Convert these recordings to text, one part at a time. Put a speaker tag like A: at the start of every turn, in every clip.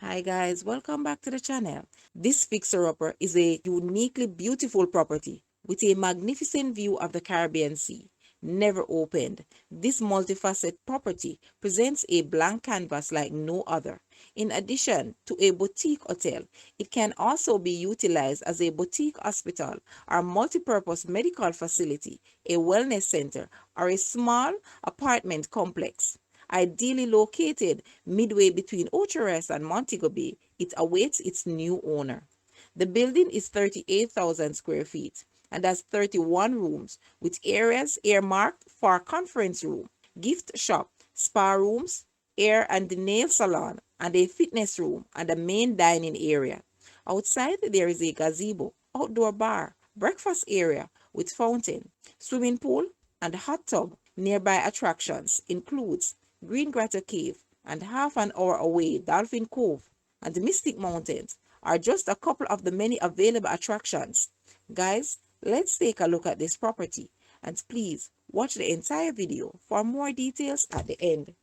A: Hi guys, welcome back to the channel. This fixer-upper is a uniquely beautiful property with a magnificent view of the Caribbean Sea. Never opened, this multifaceted property presents a blank canvas like no other. In addition to a boutique hotel, it can also be utilized as a boutique hospital or multi-purpose medical facility, a wellness center, or a small apartment complex. Ideally located midway between CHARISSE and Montego Bay, it awaits its new owner. The building is 38,000 square feet and has 31 rooms with areas earmarked for conference room, gift shop, spa rooms, hair and nail salon, and a fitness room and a main dining area. Outside, there is a gazebo, outdoor bar, breakfast area with fountain, swimming pool, and hot tub. Nearby attractions includes Green Grotto Cave and half an hour away Dolphin Cove and the Mystic Mountains are just a couple of the many available attractions. Guys, let's take a look at this property and please watch the entire video for more details at the end.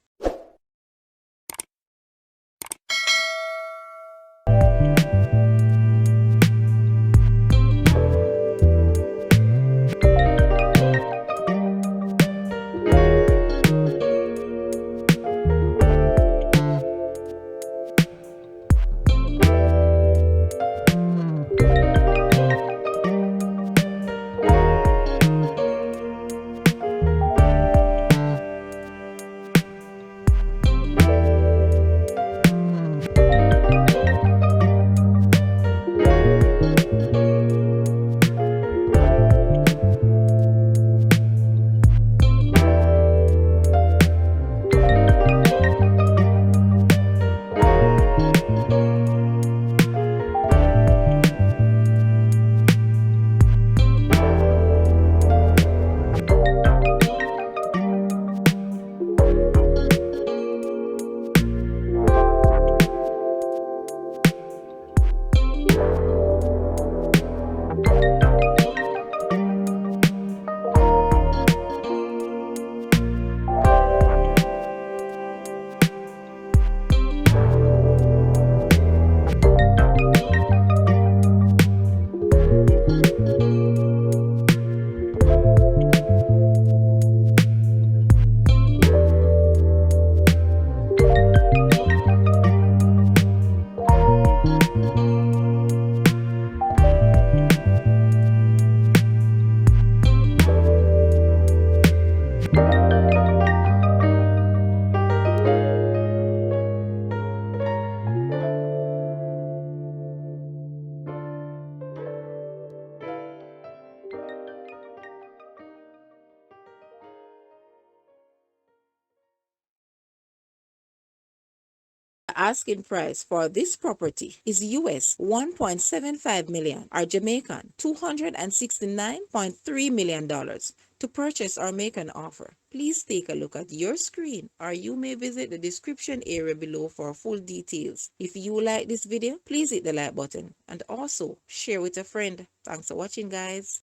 A: The asking price for this property is US 1.75 million or Jamaican $269.3 million. To purchase or make an offer, please take a look at your screen or you may visit the description area below for full details. If you like this video, please hit the like button and also share with a friend. Thanks for watching, guys.